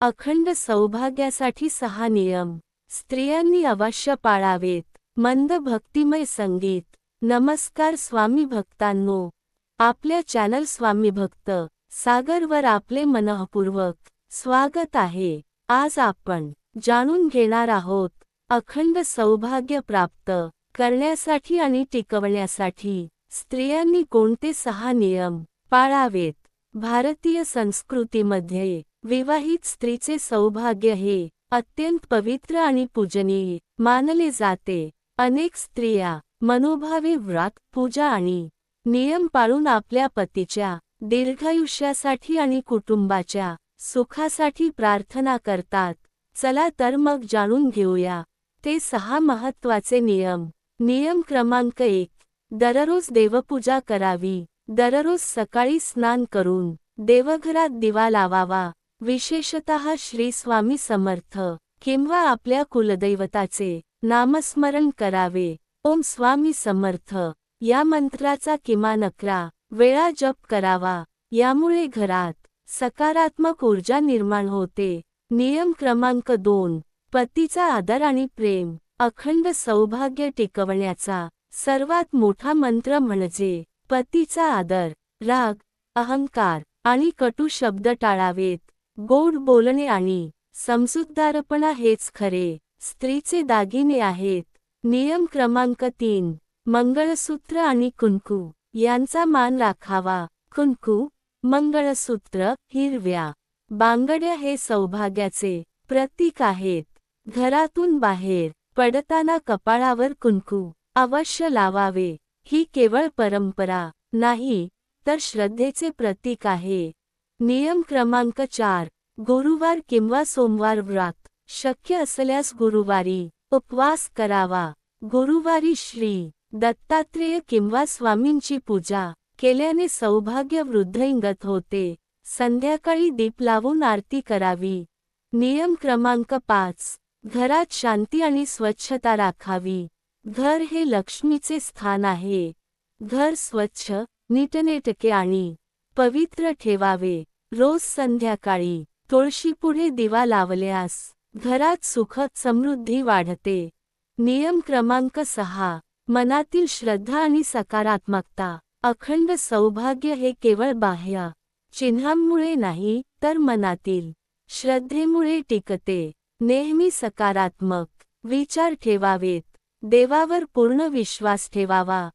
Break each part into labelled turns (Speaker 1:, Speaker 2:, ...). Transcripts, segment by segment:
Speaker 1: अखंड सौभाग्यासाठी 6 नियम स्त्रियांनी अवश्य पाळावेत. मंद भक्तिमय संगीत. नमस्कार स्वामी भक्तांनो, आपल्या चॅनल स्वामी भक्त सागरवर आपले मनःपूर्वक स्वागत आहे. आज आपण जाणून घेणार आहोत अखंड सौभाग्य प्राप्त करण्यासाठी आणि टिकवण्यासाठी स्त्रियांनी कोणते 6 नियम पाळावेत. भारतीय संस्कृतीमध्ये विवाहित स्त्रीचे सौभाग्य हे अत्यंत पवित्र आणि पूजनीय मानले जाते. अनेक स्त्रिया मनोभावे व्रत, पूजा आणि नियम पाळून आपल्या पतीच्या दीर्घायुष्यासाठी आणि कुटुंबाच्या सुखासाठी प्रार्थना करतात. चला तर मग जाणून घेऊया ते 6 महत्त्वाचे नियम. नियम क्रमांक 1. दररोज देवपूजा करावी. दररोज सकाळी स्नान करून देवघरात दिवा लावावा. विशेषतः श्री स्वामी समर्थ किंवा आपल्या कुलदैवताचे नामस्मरण करावे. ओम स्वामी समर्थ या मंत्राचा किमान 11 वेळा जप करावा. यामुळे घरात सकारात्मक ऊर्जा निर्माण होते. नियम क्रमांक 2. पतीचा आदर आणि प्रेम. अखंड सौभाग्य टिकवण्याचा सर्वात मोठा मंत्र म्हणजे पतीचा आदर. राग, अहंकार आणि कटू शब्द टाळावेत. गोड बोलणे आणि समजूतदारपणा हेच खरे स्त्रीचे दागिने आहेत. नियम क्रमांक 3. मंगळसूत्र आणि कुंकू यांचा मान राखावा. कुंकू, मंगळसूत्र, हिरव्या बांगड्या हे सौभाग्याचे प्रतीक आहेत. घरातून बाहेर पडताना कपाळावर कुंकू अवश्य लावावे. ही केवळ परंपरा नाही, तर श्रद्धेचे प्रतीक आहे. नियम क्रमांक 4. गुरुवार किंवा सोमवार व्रत. शक्य असल्यास गुरुवारी उपवास करावा. गुरुवारी श्री दत्तात्रेय किंवा स्वामींची पूजा केल्याने सौभाग्य वृद्धिंगत होते. संध्याकाळी दीप लावून आरती करावी. नियम क्रमांक 5. घरात शांती आणि स्वच्छता राखावी. घर हे लक्ष्मीचे स्थान आहे. घर स्वच्छ, नीटनेटके आणि पवित्र ठेवावे. रोज संध्याकाळी तुळशीपुढे दिवा लावल्यास घरात सुख समृद्धी वाढते. नियम क्रमांक 6. मनातील श्रद्धा आणि सकारात्मकता. अखंड सौभाग्य हे केवळ बाह्य चिन्हांमुळे नाही, तर मनातील श्रद्धेमुळे टिकते. नेहमी सकारात्मक विचार ठेवावेत. देवावर पूर्ण विश्वास ठेवावा.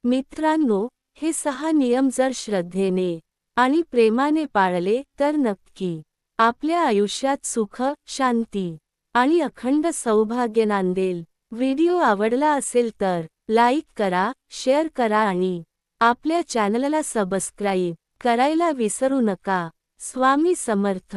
Speaker 1: मित्रांनो, हे 6 नियम जर श्रद्धेने आणि प्रेमाने पाळले तर नक्की आपल्या आयुष्यात सुख, शांती आणि अखंड सौभाग्य नांदेल. व्हिडिओ आवडला असेल तर लाईक करा, शेअर करा आणि आपल्या चॅनलला सबस्क्राईब करायला विसरू नका. स्वामी समर्थ.